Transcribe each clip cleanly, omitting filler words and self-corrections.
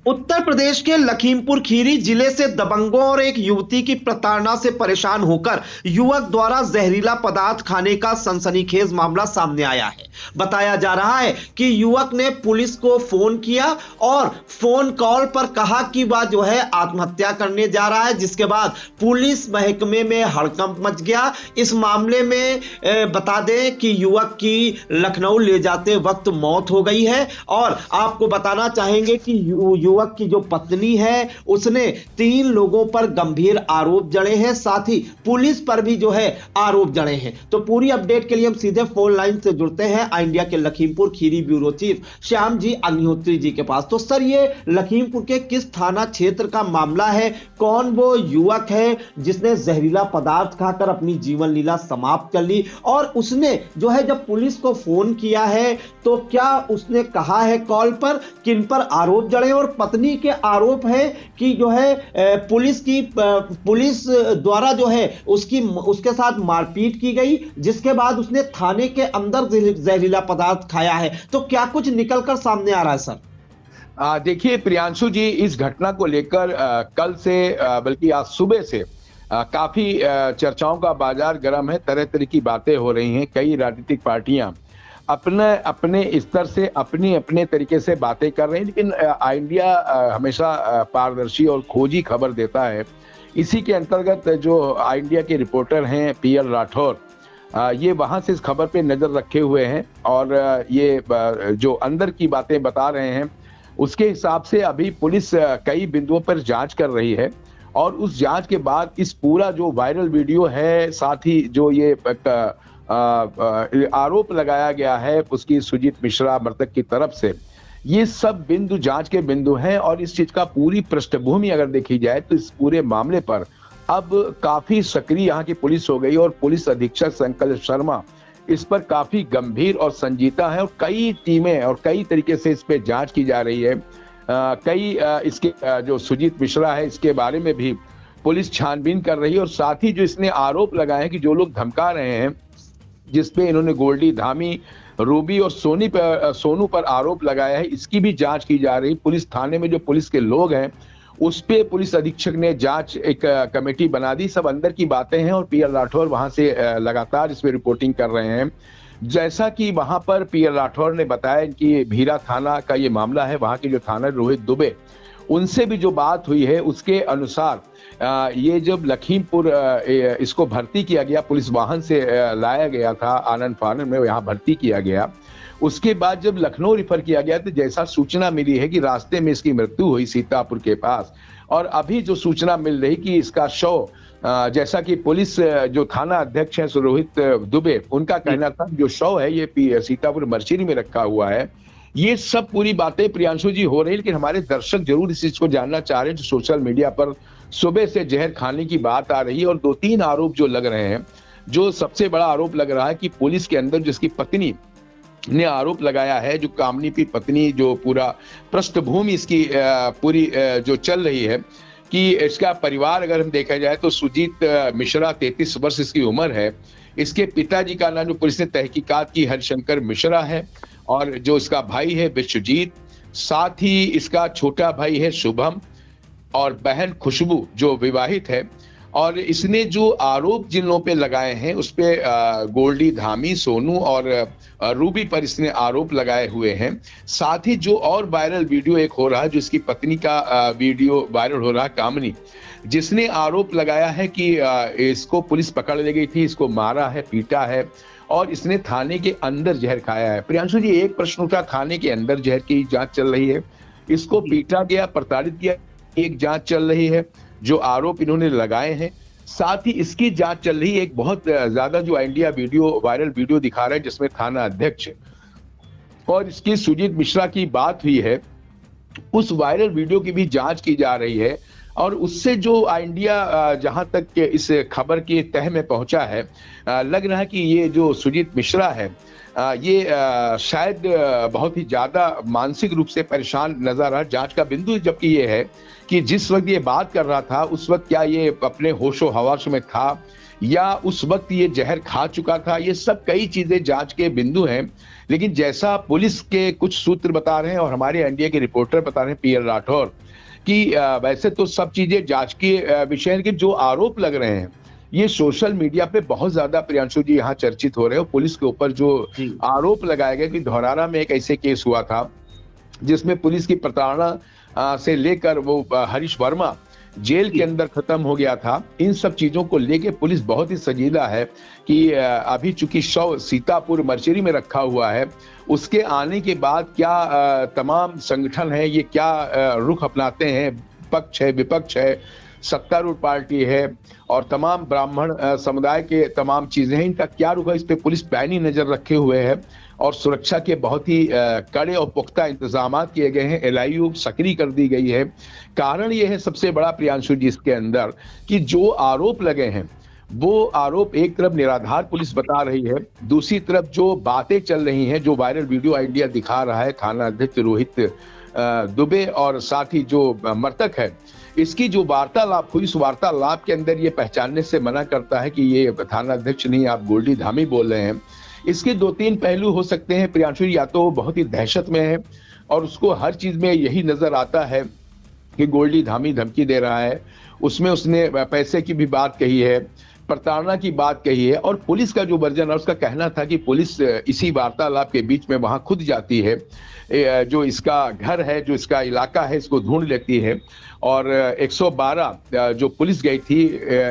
उत्तर प्रदेश के लखीमपुर खीरी जिले से दबंगों और एक युवती की प्रताड़ना से परेशान होकर युवक द्वारा जहरीला पदार्थ खाने का सनसनीखेज मामला सामने आया है। बताया जा रहा है कि युवक ने पुलिस को फोन किया और फोन कॉल पर कहा कि वह जो है आत्महत्या करने जा रहा है, जिसके बाद पुलिस महकमे में हड़कंप मच गया। इस मामले में बता दें कि युवक की लखनऊ ले जाते वक्त मौत हो गई है और आपको बताना चाहेंगे कि युवक की जो पत्नी है उसने 3 लोगों पर गंभीर आरोप जड़े हैं, साथ ही पुलिस पर भी जो है आरोप जड़े हैं। तो पूरी अपडेट के लिए हम सीधे फोन लाइन से जुड़ते हैं इंडिया के लखीमपुर खीरी ब्यूरो चीफ श्याम जी अग्निहोत्री जी के पास। तो सर, ये लखीमपुर के किस थाना क्षेत्र का मामला है? कौन वो युवक है जिसने जहरीला पदार्थ खाकर अपनी जीवन लीला समाप्त कर ली? और उसने जो है जब पुलिस को फोन किया है तो क्या उसने कहा है कॉल पर, किन पर आरोप जड़े? और पत्नी के आरोप है कि जो है पुलिस द्वारा जो है उसके साथ मारपीट की गई, जिसके बाद उसने थाने के अंदर जहरीला पदार्थ खाया है। तो क्या कुछ निकलकर सामने आ रहा है सर? देखिए प्रियांशु जी, इस घटना को लेकर कल से बल्कि आज सुबह से काफी चर्चाओं का बाजार गर्म है। तरह तरह की बातें हो रही हैं। कई राजनीतिक पार्टियां अपने अपने स्तर से अपनी अपने तरीके से बातें कर रहे हैं, लेकिन इंडिया हमेशा पारदर्शी और खोजी खबर देता है। इसी के अंतर्गत जो इंडिया के रिपोर्टर हैं पीएल राठौर, ये वहां से इस खबर पे नजर रखे हुए हैं और ये जो अंदर की बातें बता रहे हैं उसके हिसाब से अभी पुलिस कई बिंदुओं पर जांच कर रही है और उस जांच के बाद इस पूरा जो वायरल वीडियो है, साथ ही जो ये आरोप लगाया गया है उसकी सुजीत मिश्रा मृतक की तरफ से, ये सब बिंदु जांच के बिंदु हैं। और इस चीज का पूरी पृष्ठभूमि अगर देखी जाए तो इस पूरे मामले पर अब काफी सक्रिय यहाँ की पुलिस हो गई और पुलिस अधीक्षक संकल्प शर्मा इस पर काफी गंभीर और संजीदा है और कई टीमें और कई तरीके से इस पे जांच की जा रही है। इसके जो सुजीत मिश्रा है इसके बारे में भी पुलिस छानबीन कर रही है और साथ ही जो इसने आरोप लगाए हैं कि जो लोग धमका रहे हैं, जिसपे इन्होंने गोल्डी धामी, रूबी और सोनू पर आरोप लगाया है, इसकी भी जांच की जा रही। पुलिस थाने में जो पुलिस के लोग हैं उस पे पुलिस अधीक्षक ने जांच एक कमेटी बना दी। सब अंदर की बातें हैं और पीएल राठौर वहां से लगातार इसमें रिपोर्टिंग कर रहे हैं। जैसा कि वहां पर पीएल राठौर ने बताया कि भीरा थाना का ये मामला है, वहां के जो थाना रोहित दुबे, उनसे भी जो बात हुई है उसके अनुसार ये जब लखीमपुर इसको भर्ती किया गया, पुलिस वाहन से लाया गया था, आनंद फानन में यहाँ भर्ती किया गया। उसके बाद जब लखनऊ रिफर किया गया तो जैसा सूचना मिली है कि रास्ते में इसकी मृत्यु हुई सीतापुर के पास, और अभी जो सूचना मिल रही कि इसका शव, जैसा कि पुलिस जो थाना अध्यक्ष है रोहित दुबे, उनका कहना था जो शव है ये सीतापुर मर्चेरी में रखा हुआ है। ये सब पूरी बातें प्रियांशु जी हो रही है, लेकिन हमारे दर्शक जरूर इस चीज को जानना चाह रहे हैं। जो सोशल मीडिया पर सुबह से जहर खाने की बात आ रही है और 2-3 आरोप जो लग रहे हैं, जो सबसे बड़ा आरोप लग रहा है कि पुलिस के अंदर जिसकी पत्नी ने आरोप लगाया है, जो कामनी की पत्नी, जो पूरा पृष्ठभूमि इसकी पूरी जो चल रही है कि इसका परिवार अगर हम देखा जाए तो सुजीत मिश्रा 33 वर्ष इसकी उम्र है। इसके पिताजी का नाम जो पुलिस ने तहकीकात की हरिशंकर मिश्रा है और जो इसका भाई है विश्वजीत, साथ ही इसका छोटा भाई है शुभम और बहन खुशबू जो विवाहित है। और इसने जो आरोप जिन लोगों पे लगाए हैं उस पे गोल्डी धामी, सोनू और रूबी पर इसने आरोप लगाए हुए हैं। साथ ही जो और वायरल वीडियो एक हो रहा है, जो इसकी पत्नी का वीडियो वायरल हो रहा है, कामनी, जिसने आरोप लगाया है कि इसको पुलिस पकड़ ले गई थी, इसको मारा है, पीटा है और इसने थाने के अंदर जहर खाया है। प्रियांशु जी, एक प्रश्न उठा, थाने के अंदर जहर की जांच चल रही है, इसको पीटा गया, प्रताड़ित किया, एक जांच चल रही है जो आरोप इन्होंने लगाए हैं, साथ ही इसकी जांच चल रही है। एक बहुत ज्यादा जो इंडिया वायरल वीडियो दिखा रहा है जिसमें थाना अध्यक्ष और इसकी सुजीत मिश्रा की बात हुई है, उस वायरल वीडियो की भी जांच की जा रही है। और उससे जो इंडिया जहां तक इस खबर के तह में पहुंचा है, लग रहा है कि ये जो सुजीत मिश्रा है ये शायद बहुत ही ज्यादा मानसिक रूप से परेशान नजर आ रहा है। जांच का बिंदु जबकि ये है कि जिस वक्त ये बात कर रहा था उस वक्त क्या ये अपने होशो हवास में था या उस वक्त ये जहर खा चुका था, ये सब कई चीजें जांच के बिंदु हैं। लेकिन जैसा पुलिस के कुछ सूत्र बता रहे हैं और हमारे एनडीए के रिपोर्टर बता रहे हैं पीएल राठौर कि वैसे तो सब चीजें जांच के विषय है, लेकिन जो आरोप लग रहे हैं ये सोशल मीडिया पे बहुत ज्यादा प्रियांशु जी यहाँ चर्चित हो रहे हैं। पुलिस के ऊपर जो आरोप लगाए गए कि धौरारा में एक ऐसे केस हुआ था जिसमें पुलिस की प्रताड़ना से लेकर वो हरीश वर्मा जेल के अंदर खत्म हो गया था। इन सब चीजों को लेके पुलिस बहुत ही संजीदा है कि अभी चूंकि शव सीतापुर मर्चरी में रखा हुआ है, उसके आने के बाद क्या तमाम संगठन है ये क्या रुख अपनाते हैं, पक्ष है विपक्ष है, सत्तारूढ़ पार्टी है और तमाम ब्राह्मण समुदाय के तमाम चीजें हैं, इनका क्या रुख है, इस पे पुलिस पैनी नजर रखे हुए है और सुरक्षा के बहुत ही कड़े और पुख्ता इंतजाम किए गए हैं। एलआईयू सक्रिय कर दी गई है। कारण यह है सबसे बड़ा प्रियांशु जी इसके अंदर कि जो आरोप लगे हैं वो आरोप एक तरफ निराधार पुलिस बता रही है, दूसरी तरफ जो बातें चल रही हैं, जो वायरल वीडियो आइडिया दिखा रहा है थाना अध्यक्ष रोहित दुबे और साथ ही जो मृतक है इसकी जो वार्तालाप हुई, इस वार्तालाप के अंदर ये पहचानने से मना करता है कि ये थाना अध्यक्ष नहीं, आप गोल्डी धामी बोल रहे हैं। इसके दो तीन पहलू हो सकते हैं प्रियांशु, या तो बहुत ही दहशत में है और उसको हर चीज में यही नजर आता है कि गोल्डी धामी धमकी दे रहा है, उसमें उसने पैसे की भी बात कही है, प्रताड़ना की बात कही है और पुलिस का जो वर्जन है उसका कहना था कि पुलिस इसी वार्तालाप के बीच में वहां खुद जाती है, जो इसका घर है, जो इसका इलाका है, इसको ढूंढ लेती है और 112 जो पुलिस गई थी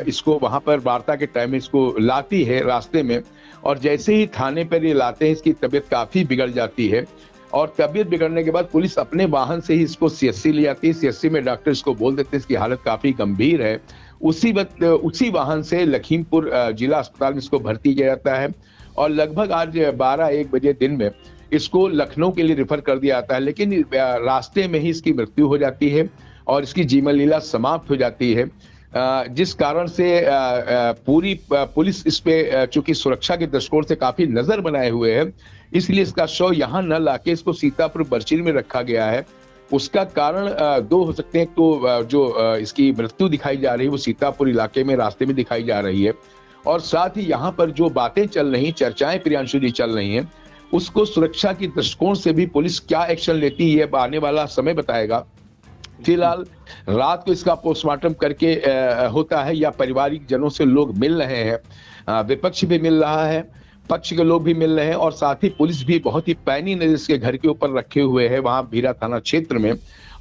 इसको वहां पर वार्ता के टाइम में इसको लाती है रास्ते में और जैसे ही थाने पर ये लाते हैं इसकी तबीयत काफी बिगड़ जाती है और तबीयत बिगड़ने के बाद पुलिस अपने वाहन से ही इसको सीएससी ले जाती है। सीएससी में डॉक्टर इसको बोल देते हैं इसकी हालत काफी गंभीर है। उसी वक्त उसी वाहन से लखीमपुर जिला अस्पताल में इसको भर्ती किया जाता है और लगभग आज 12-1 बजे दिन में इसको लखनऊ के लिए रेफर कर दिया जाता है, लेकिन रास्ते में ही इसकी मृत्यु हो जाती है और इसकी जीवन लीला समाप्त हो जाती है, जिस कारण से पूरी पुलिस इस पे चूंकि सुरक्षा के दृष्टिकोण से काफी नजर बनाए हुए है, इसलिए इसका शव यहाँ न लाके इसको सीतापुर बर्चिल में रखा गया है। उसका कारण दो हो सकते हैं, तो जो इसकी मृत्यु दिखाई जा रही है वो सीतापुर इलाके में रास्ते में दिखाई जा रही है और साथ ही यहाँ पर जो बातें चल रही, चर्चाएं प्रियांशु जी चल रही हैं, उसको सुरक्षा की दृष्टिकोण से भी पुलिस क्या एक्शन लेती है आने वाला समय बताएगा। फिलहाल रात को इसका पोस्टमार्टम करके होता है या पारिवारिक जनों से लोग मिल रहे हैं, विपक्ष भी मिल रहा है, पक्ष के लोग भी मिल रहे हैं और साथ ही पुलिस भी बहुत ही पैनी नजर इसके घर के ऊपर रखे हुए है वहां भीरा थाना क्षेत्र में।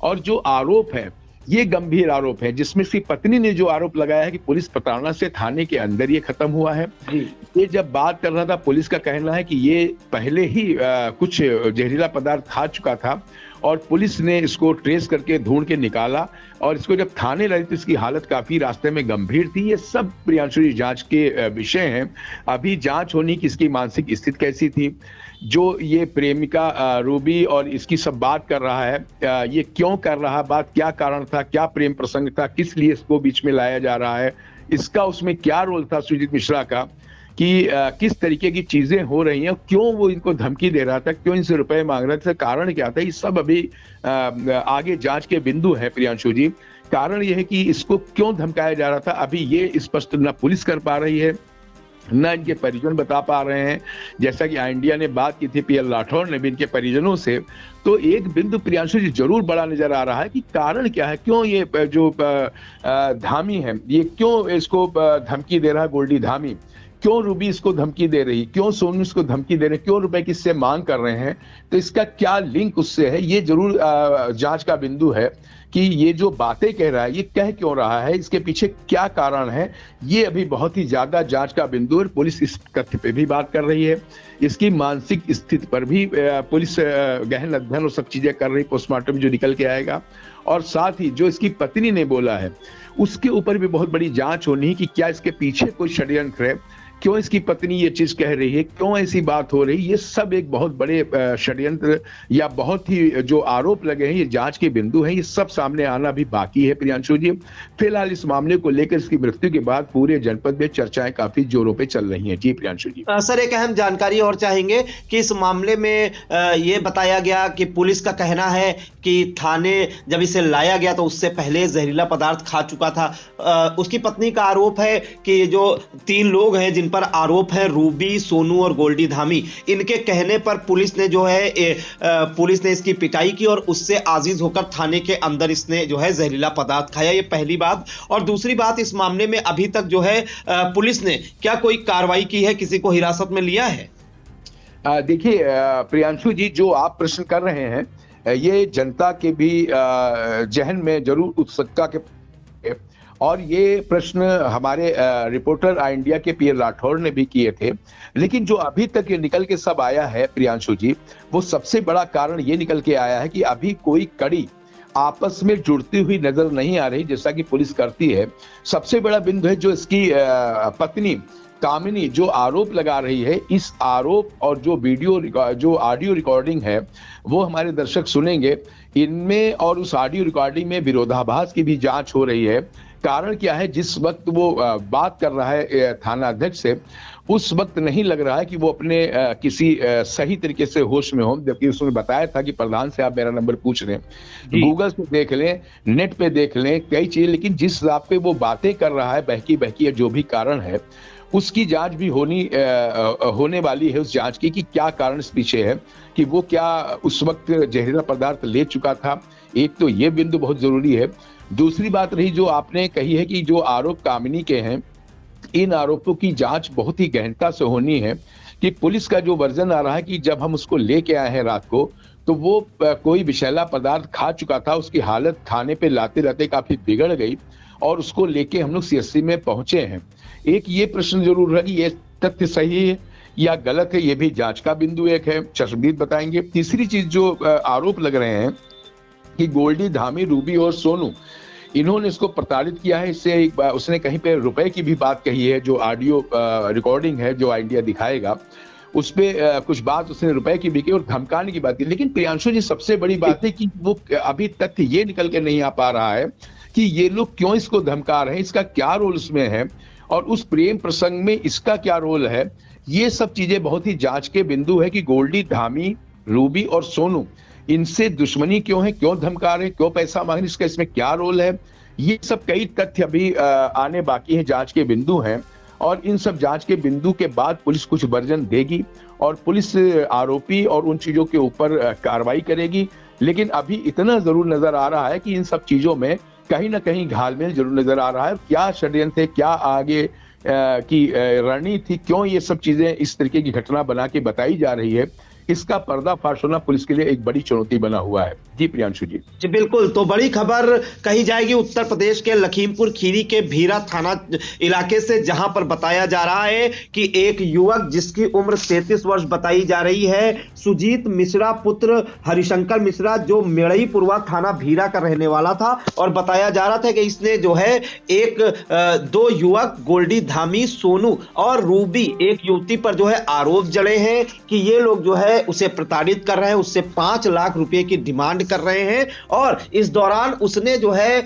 और जो आरोप है ये गंभीर आरोप है, जिसमें इसकी पत्नी ने जो आरोप लगाया है कि पुलिस प्रताड़ना से थाने के अंदर ये खत्म हुआ है। ये जब बात कर रहा था पुलिस का कहना है कि ये पहले ही कुछ जहरीला पदार्थ खा चुका था और पुलिस ने इसको ट्रेस करके ढूंढ के निकाला और इसको जब थाने लाई तो इसकी हालत काफी रास्ते में गंभीर थी। ये सब प्रियांशु जी जांच के विषय हैं। अभी जांच होनी कि इसकी मानसिक स्थिति कैसी थी, जो ये प्रेमिका रूबी और इसकी सब बात कर रहा है, ये क्यों कर रहा, बात क्या कारण था, क्या प्रेम प्रसंग था, किस लिए इसको बीच में लाया जा रहा है, इसका उसमें क्या रोल था सुजीत मिश्रा का, कि किस तरीके की चीजें हो रही हैं, क्यों वो इनको धमकी दे रहा था, क्यों इनसे रुपए मांग रहा था, कारण क्या था, ये सब अभी आगे जांच के बिंदु है प्रियांशु जी। कारण ये है कि इसको क्यों धमकाया जा रहा था अभी ये स्पष्ट न पुलिस कर पा रही है न इनके परिजन बता पा रहे हैं। जैसा कि इंडिया ने बात की थी पीएल राठौर ने भी इनके परिजनों से, तो एक बिंदु प्रियांशु जी जरूर बड़ा नजर आ रहा है कि कारण क्या है, क्यों ये जो धामी है ये क्यों इसको धमकी दे रहा है, गोल्डी धामी क्यों रूबी इसको धमकी दे रही, क्यों सोनू इसको धमकी दे रहे, क्यों रुपए किससे मांग कर रहे हैं, तो इसका क्या लिंक उससे है, ये जरूर जांच का बिंदु है कि ये जो बातें कह रहा है ये कह क्यों रहा है, इसके पीछे क्या कारण है, ये अभी बहुत ही ज्यादा जांच का बिंदु है। पुलिस इस तथ्य पे भी बात कर रही है, इसकी मानसिक स्थिति पर भी पुलिस गहन अध्ययन और सब चीजें कर रही, पोस्टमार्टम जो निकल के आएगा, और साथ ही जो इसकी पत्नी ने बोला है उसके ऊपर भी बहुत बड़ी जांच होनी है कि क्या इसके पीछे कोई षड्यंत्र है, क्यों इसकी पत्नी ये चीज कह रही है, क्यों ऐसी बात हो रही, ये सब एक बहुत बड़े षड्यंत्र या बहुत ही जो आरोप लगे हैं, ये जांच के बिंदु हैं, ये सब सामने आना भी बाकी है प्रियांशु जी। फिलहाल इस मामले को लेकर इसकी मृत्यु के बाद पूरे जनपद में चर्चाएं काफी जोरों पे चल रही हैं। जी प्रियांशु जी। सर, एक अहम जानकारी और चाहेंगे कि इस मामले में ये बताया गया कि पुलिस का कहना है कि थाने जब इसे लाया गया तो उससे पहले जहरीला पदार्थ खा चुका था। उसकी पत्नी का आरोप है कि जो 3 लोग हैं जिन पर आरोप है, रूबी, सोनू और गोल्डी धामी, इनके कहने पर पुलिस ने जो है पुलिस ने इसकी पिटाई की और उससे आजिज होकर थाने के अंदर इसने जो है जहरीला पदार्थ खाया। ये पहली बात। और दूसरी बात, इस मामले में अभी तक जो है पुलिस ने क्या कोई कार्रवाई की है, किसी को हिरासत में लिया है? देखिए प्रियांशु जी, जो आप प्रश्न कर रहे हैं ये जनता के भी जहन में जरूर उत्सुकता के, और ये प्रश्न हमारे रिपोर्टर आई इंडिया के पीएल राठौर ने भी किए थे। लेकिन जो अभी तक ये निकल के सब आया है प्रियांशु जी, वो सबसे बड़ा कारण ये निकल के आया है कि अभी कोई कड़ी आपस में जुड़ती हुई नजर नहीं आ रही, जैसा कि पुलिस करती है। सबसे बड़ा बिंदु है जो इसकी पत्नी कामिनी जो आरोप लगा रही है, इस आरोप और जो ऑडियो रिकॉर्डिंग है वो हमारे दर्शक सुनेंगे। इनमें और उस ऑडियो रिकॉर्डिंग में विरोधाभास की भी जांच हो रही है। कारण क्या है, जिस वक्त वो बात कर रहा है थाना अध्यक्ष से, उस वक्त नहीं लग रहा है कि वो अपने किसी सही तरीके से होश में हो, जबकि उसने बताया था कि प्रधान से आप मेरा नंबर पूछ रहे हैं, गूगल से देख लें, नेट पे देख लें, कई चीजें। लेकिन जिस हिसाब पे वो बातें कर रहा है, बहकी बहकी जो भी कारण है, उसकी जांच भी होने वाली है, उस जांच की कि क्या कारण इस पीछे है, कि वो क्या उस वक्त जहरीला पदार्थ ले चुका था। एक तो ये बिंदु बहुत जरूरी है। दूसरी बात रही जो आपने कही है कि जो आरोप कामिनी के हैं, इन आरोपों की जांच बहुत ही गहनता से होनी है। कि पुलिस का जो वर्जन आ रहा है कि जब हम उसको लेके आए हैं रात को, तो वो कोई विषैला पदार्थ खा चुका था, उसकी हालत थाने पे लाते लाते काफी बिगड़ गई और उसको लेके हम लोग सीएससी में पहुंचे हैं। एक ये प्रश्न जरूर है कि ये तथ्य सही है या गलत है, ये भी जांच का बिंदु एक है, चश्मदीद बताएंगे। तीसरी चीज जो आरोप लग रहे हैं कि गोल्डी धामी, रूबी और सोनू, इन्होंने इसको प्रताड़ित किया है। इससे उसने कहीं पे रुपए की भी बात कही है, जो ऑडियो रिकॉर्डिंग है जो इंडिया दिखाएगा उस पे कुछ बात उसने रुपए की भी की और धमकाने की बात की। लेकिन प्रियांशु जी, सबसे बड़ी बात है कि वो अभी तथ्य ये निकल के नहीं आ पा रहा है कि ये लोग क्यों इसको धमका रहे हैं, इसका क्या रोल उसमें है और उस प्रेम प्रसंग में इसका क्या रोल है। ये सब चीजें बहुत ही जांच के बिंदु है कि गोल्डी धामी, रूबी और सोनू, इनसे दुश्मनी क्यों है, क्यों धमका रहे हैं, क्यों पैसा मांग रहे, इसका इसमें क्या रोल है। ये सब कई तथ्य अभी आने बाकी हैं, जांच के बिंदु हैं। और इन सब जांच के बिंदु के बाद पुलिस कुछ वर्जन देगी और पुलिस आरोपी और उन चीजों के ऊपर कार्रवाई करेगी। लेकिन अभी इतना जरूर नजर आ रहा है कि इन सब चीजों में कहीं ना कहीं घालमेल जरूर नजर आ रहा है। क्या षड्यंत्र है, क्या आगे की रणनीति थी, क्यों ये सब चीजें इस तरीके की घटना बना के बताई जा रही है, इसका पर्दाफाश होना पुलिस के लिए एक बड़ी चुनौती बना हुआ है। जी प्रियांशु जी। जी बिल्कुल। तो बड़ी खबर कही जाएगी उत्तर प्रदेश के लखीमपुर खीरी के भीरा थाना इलाके से, जहां पर बताया जा रहा है कि एक युवक जिसकी उम्र 33 वर्ष बताई जा रही है, सुजीत मिश्रा पुत्र हरिशंकर मिश्रा, जो मेड़ईपुरवा थाना भीरा का रहने वाला था, और बताया जा रहा था कि इसने जो है दो युवक गोल्डी धामी, सोनू और रूबी, एक युवती पर जो है आरोप जड़े हैं कि ये लोग जो है उसे प्रताड़ित कर रहे हैं, उससे 5 लाख रुपए की डिमांड कर रहे हैं। और इस दौरान उसने जो है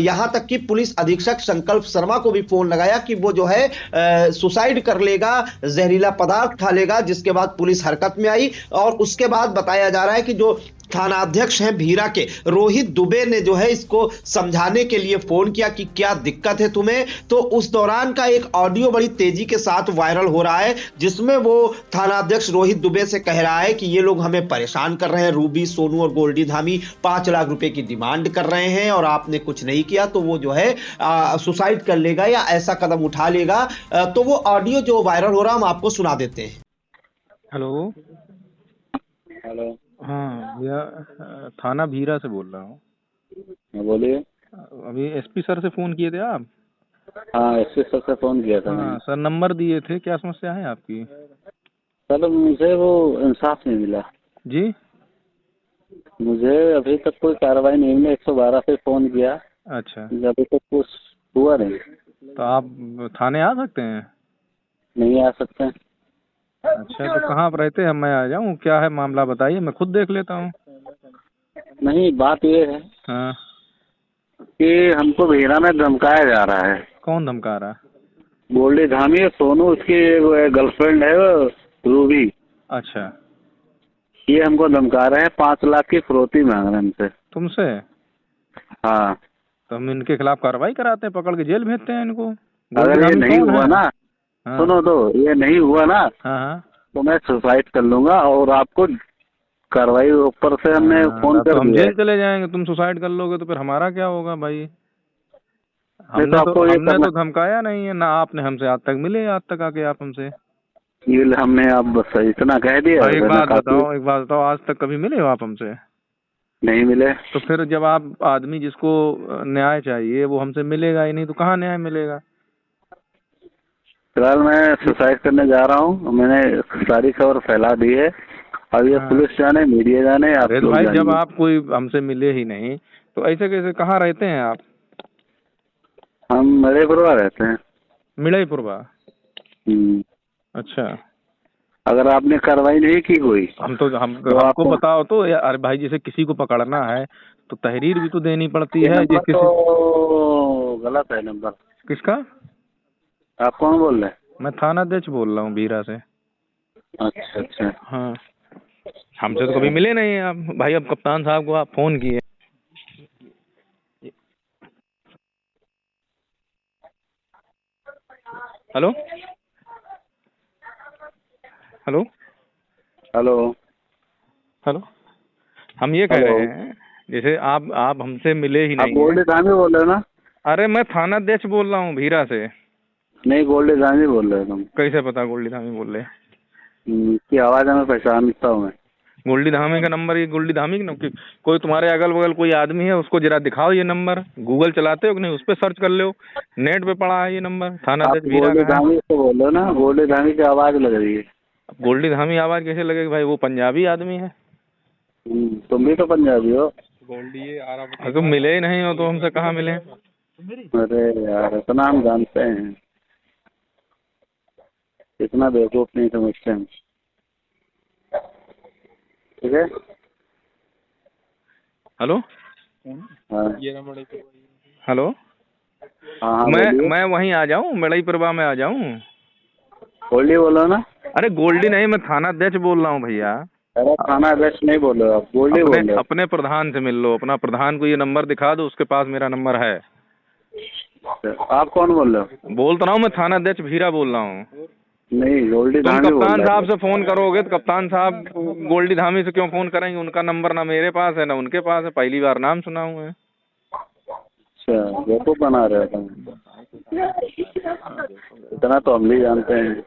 यहां तक कि पुलिस अधीक्षक संकल्प शर्मा को भी फोन लगाया कि वो जो है सुसाइड कर लेगा, जहरीला पदार्थ खा लेगा, जिसके बाद पुलिस हरकत में आई। और उसके बाद बताया जा रहा है कि जो थाना अध्यक्ष हैं भीरा के, रोहित दुबे ने जो है इसको समझाने के लिए फोन किया कि क्या दिक्कत है तुम्हें। तो उस दौरान का एक ऑडियो बड़ी तेजी के साथ वायरल हो रहा है, जिसमें वो थाना अध्यक्ष रोहित दुबे से कह रहा है कि ये लोग हमें परेशान कर रहे हैं, रूबी, सोनू और गोल्डी धामी 5 लाख रुपए की डिमांड कर रहे हैं और आपने कुछ नहीं किया तो वो जो है सुसाइड कर लेगा या ऐसा कदम उठा लेगा। तो वो ऑडियो जो वायरल हो रहा है हम आपको सुना देते हैं। हेलो। हेलो। हाँ भैया, थाना भीरा से बोल रहा हूँ। बोलिए। अभी एसपी सर से फोन किए थे आप? हाँ, एसपी सर से फोन किया था। हाँ सर, नंबर दिए थे, क्या समस्या है आपकी? सर मुझे वो इंसाफ नहीं मिला जी। मुझे अभी तक कोई कार्रवाई नहीं मिली। 112 पे फोन किया, अच्छा। अभी तक कुछ हुआ नहीं। तो आप थाने आ सकते हैं? नहीं आ सकते। अच्छा, तो कहाँ पर रहते हैं? मैं आ जाऊँ? क्या है मामला बताइए, मैं खुद देख लेता हूँ। नहीं, बात ये है हाँ, कि हमको भीरा में धमकाया जा रहा है। कौन धमका रहा? गोल्डी धामी, सोनू, उसकी गर्लफ्रेंड है वो, रूबी। अच्छा, ये हमको धमका रहे हैं, 5 लाख की फिरौती मांग रहे हैं हमसे। तुमसे? हाँ, तो हम इनके खिलाफ कार्रवाई कराते हैं, पकड़ के जेल भेजते हैं इनको। गोल्डी अगर ये धामी नहीं कौन हुआ है? ना, हाँ, सुनो तो, ये नहीं हुआ ना हाँ, हाँ। तो मैं सुसाइड कर लूंगा और आपको कार्रवाई ऊपर से हमने हाँ, फोन तो कर हम दिया है। जेल चले जाएंगे। तुम सुसाइड कर लोगे तो फिर हमारा क्या होगा भाई? नहीं तो आपको ये हमने करना, तो धमकाया नहीं है ना, आपने हमसे आज तक मिले, आज तक आके आप हमसे। ये हमने आप बस इतना कह दिया एक है, बात काफी। बताओ, आज तक कभी मिले हो आप हमसे? नहीं मिले। तो फिर जब आप आदमी जिसको न्याय चाहिए वो हमसे मिलेगा ही नहीं, तो कहाँ न्याय मिलेगा? फिलहाल मैं सुसाइड करने जा रहा हूँ, मैंने सारी खबर फैला दी है। अब ये हाँ। पुलिस जाने, मीडिया जाने, आप अरे तो लोग भाई, जब जानिए। आप कोई हमसे मिले ही नहीं तो ऐसे कैसे? कहाँ रहते हैं आप? हम मधेपुरा रहते हैं। मिड़ईपुरवा? हम्म। अच्छा, अगर आपने कार्रवाई नहीं की कोई तो हमको आपको बताओ तो यार। अरे भाई, जैसे किसी को पकड़ना है तो तहरीर भी तो देनी पड़ती ये है। नंबर किसी तो गलत है नंबर। किसका? आप कौन बोल रहे हैं? मैं थानाध्यक्ष बोल रहा हूँ बीरा से। अच्छा अच्छा। हाँ, हमसे तो कभी मिले नहीं आप भाई। अब कप्तान साहब को आप फोन किए। हेलो हेलो हेलो हेलो, हम ये कह हेलो। रहे हैं, जैसे आप हमसे मिले ही आप नहीं गोल्डी हैं। धामी बोल रहे हो ना? अरे मैं थानाध्यक्ष बोल रहा हूँ भीरा से। नहीं, गोल्डी धामी बोल रहे हो तुम? कैसे पता गोल्डी धामी बोल रहे? की आवाज में पहचानता हूँ मैं। गोल्डी धामी का नंबर, ये गोल्डी धामी का नंबर? कोई तुम्हारे अगल बगल कोई आदमी है, उसको जरा दिखाओ ये नंबर। गूगल चलाते हो कि नहीं? उस पर सर्च कर लो, नेट पे पड़ा है ये नंबर। आप थानाध्यक्ष भीरा गोल्डी का है। धामी से बोल रहे हो ना? गोल्डी धामी की आवाज लग रही है। अब गोल्डी धामी आवाज कैसे लगेगी भाई? वो पंजाबी आदमी है। तुम भी तो पंजाबी हो। तुम मिले ही नहीं हो तो हमसे कहाँ मिले? अरे यार, इतना हम जानते हैं, इतना बेवकूफ नहीं समझते हम। ठीक है। हेलो हाँ हेलो, हाँ, बोलिए। मैं वहीं आ जाऊँ, मिड़ईपुरवा में आ जाऊँ? गोल्डी बोलो ना? अरे गोल्डी नहीं, मैं थानाध्यक्ष बोल रहा हूँ भैया। अरे थाना अध्यक्ष नहीं बोल रहे हो आप, गोल्डी बोल रहे हो। अपने प्रधान से मिल लो। अपना प्रधान को ये नंबर दिखा दो, उसके पास मेरा नंबर है। आप कौन बोल रहे हो? बोल तो रहा हूँ, मैं थानाध्यक्ष भीरा बोल रहा हूँ। नहीं, गोल्डी तुम धामी बोल कप्तान रहे साहब हो। से फोन करोगे तो कप्तान साहब गोल्डी धामी से क्यों फोन करेंगे? उनका नंबर ना मेरे पास है ना उनके पास है। पहली बार नाम सुना हूँ मैं। अच्छा, बेवकूफ बना रहे हो तुम। इतना तो हम भी जानते हैं।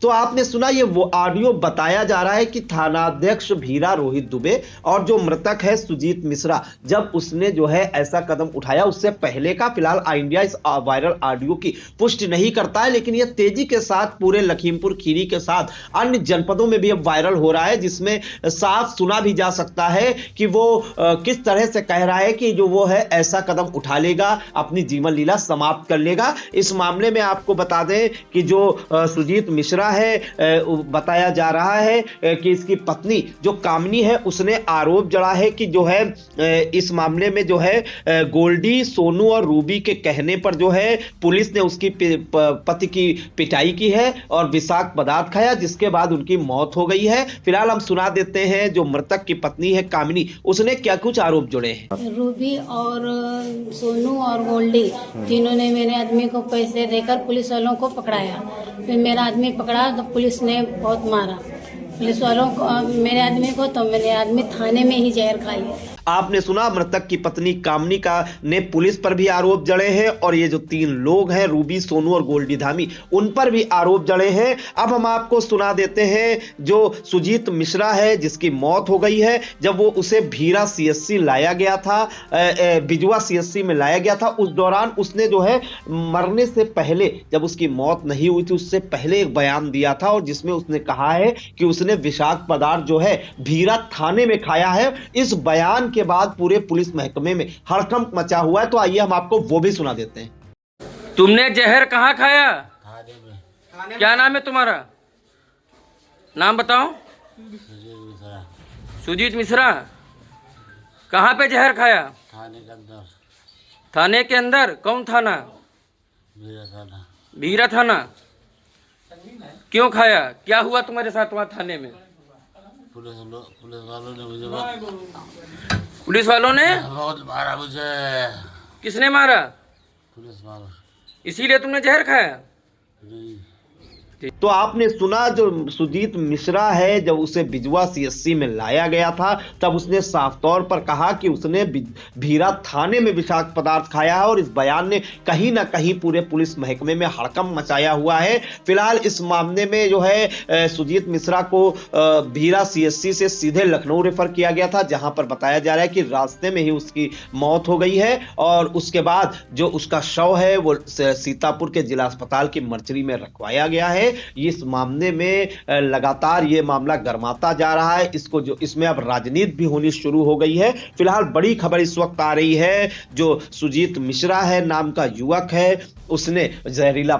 तो आपने सुना, ये वो ऑडियो बताया जा रहा है कि थानाध्यक्ष भीरा रोहित दुबे और जो मृतक है सुजीत मिश्रा, जब उसने जो है ऐसा कदम उठाया, उससे पहले का फिलहाल इंडिया इस वायरल ऑडियो की पुष्टि नहीं करता है, लेकिन यह तेजी के साथ पूरे लखीमपुर खीरी के साथ अन्य जनपदों में भी अब वायरल हो रहा है, जिसमें साफ सुना भी जा सकता है कि वो किस तरह से कह रहा है कि जो वो है ऐसा कदम उठा लेगा, अपनी जीवन लीला समाप्त कर लेगा। इस मामले में आपको बता दें कि जो सुजीत मिश्रा है, बताया जा रहा है कि इसकी पत्नी जो कामनी है, उसने आरोप जड़ा है कि जो है इस मामले में जो है गोल्डी, सोनू और रूबी के कहने पर जो है पुलिस ने उसकी पति की पिटाई की है और विषाक्त पदार्थ खाया, जिसके बाद उनकी मौत हो गई है। फिलहाल हम सुना देते हैं जो मृतक की पत्नी है कामनी, उसने क्या कुछ आरोप जुड़े हैं। रूबी और सोनू और गोल्डी तीनों ने मेरे आदमी को पैसे देकर पुलिस वालों को पकड़ाया। फिर मेरा आदमी पकड़ा तो पुलिस ने बहुत मारा पुलिस वालों को, मेरे आदमी को। तो मेरे आदमी थाने में ही जहर खा लिया। आपने सुना, मृतक की पत्नी कामनी का ने पुलिस पर भी आरोप जड़े हैं और ये जो 3 लोग हैं, रूबी, सोनू और गोल्डी धामी, उन पर भी आरोप जड़े हैं। अब हम आपको सुना देते हैं जो सुजीत मिश्रा है, जिसकी मौत हो गई है। जब वो उसे भीरा सीएससी लाया गया था, बिजुआ सीएससी में लाया गया था, उस दौरान उसने जो है मरने से पहले, जब उसकी मौत नहीं हुई थी, उससे पहले एक बयान दिया था और जिसमें उसने कहा है कि उसने विषाक्त पदार्थ जो है भीरा थाने में खाया है। इस बयान के बाद पूरे पुलिस महकमे में हड़कंप मचा हुआ है। तो आइए हम आपको वो भी सुना देते हैं। तुमने जहर कहाँ खाया? क्या नाम है तुम्हारा? नाम बताओ। सुजीत मिश्रा। कहाँ पे जहर खाया? थाने के अंदर। थाने के अंदर? कौन थाना? मेरा थाना। भीरा थाना। क्यों खाया? क्या हुआ तुम्हारे साथ वहाँ थाने में? पुलिस वालों ने मुझे पुलिस वालों ने बहुत मारा मुझे। किसने मारा? पुलिस वालों। इसीलिए तुमने जहर खाया? नहीं। तो आपने सुना, जो सुजीत मिश्रा है, जब उसे बिजवा सीएससी में लाया गया था तब उसने साफ तौर पर कहा कि उसने भीरा थाने में विषाक्त पदार्थ खाया है और इस बयान ने कहीं ना कहीं पूरे पुलिस महकमे में हड़कंप मचाया हुआ है। फिलहाल इस मामले में जो है सुजीत मिश्रा को भीरा सीएससी से सीधे लखनऊ रेफर किया गया था, जहां पर बताया जा रहा है कि रास्ते में ही उसकी मौत हो गई है और उसके बाद जो उसका शव है वो सीतापुर के जिला अस्पताल की मर्चरी में रखवाया गया है। इस मामले में लगातार ये मामला गरमाता जा रहा है, इसमें अब राजनीति भी होनी शुरू हो गई है। फिलहाल बड़ी खबर इस वक्त आ रही है, जो सुजीत मिश्रा है नाम का युवक है, उसने जहरीला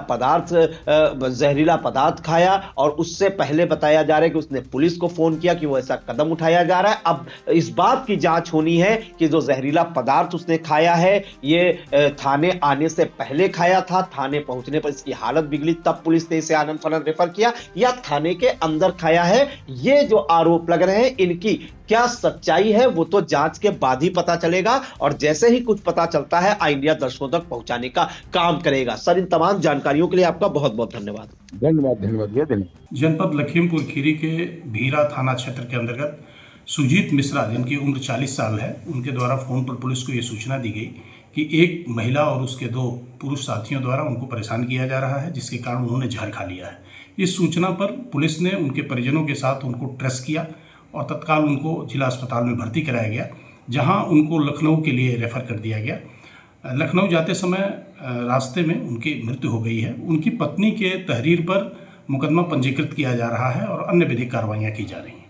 पदार्थ खाया और उससे पहले बताया जा रहा है कि उसने पुलिस को फोन किया कि वो ऐसा कदम उठाया जा रहा है। अब इस बात की जांच होनी है कि जो जहरीला पदार्थ उसने खाया है ये थाने आने से पहले खाया था, थाने पहुंचने पर इसकी हालत बिगड़ी तब पुलिस ने इसे आनंद फनन रेफर किया, या थाने के अंदर खाया है। ये जो आरोप लग रहे हैं इनकी क्या सच्चाई है वो तो जांच के बाद ही पता चलेगा और जैसे ही कुछ पता चलता है आई इंडिया दर्शकों तक पहुंचाने का काम करेगा। सर, इन तमाम जानकारियों के लिए आपका बहुत बहुत धन्यवाद। धन्यवाद। जनपद लखीमपुर खीरी के भीरा थाना क्षेत्र के अंतर्गत सुजीत मिश्रा, जिनकी उम्र 40 साल है, उनके द्वारा फोन पर पुलिस को ये सूचना दी गई कि एक महिला और उसके 2 पुरुष साथियों द्वारा उनको परेशान किया जा रहा है, जिसके कारण उन्होंने जहर खा लिया है। इस सूचना पर पुलिस ने उनके परिजनों के साथ उनको ट्रेस किया और तत्काल उनको जिला अस्पताल में भर्ती कराया गया, जहां उनको लखनऊ के लिए रेफर कर दिया गया। लखनऊ जाते समय रास्ते में उनकी मृत्यु हो गई है। उनकी पत्नी के तहरीर पर मुकदमा पंजीकृत किया जा रहा है और अन्य विधिक कार्रवाइयाँ की जा रही हैं।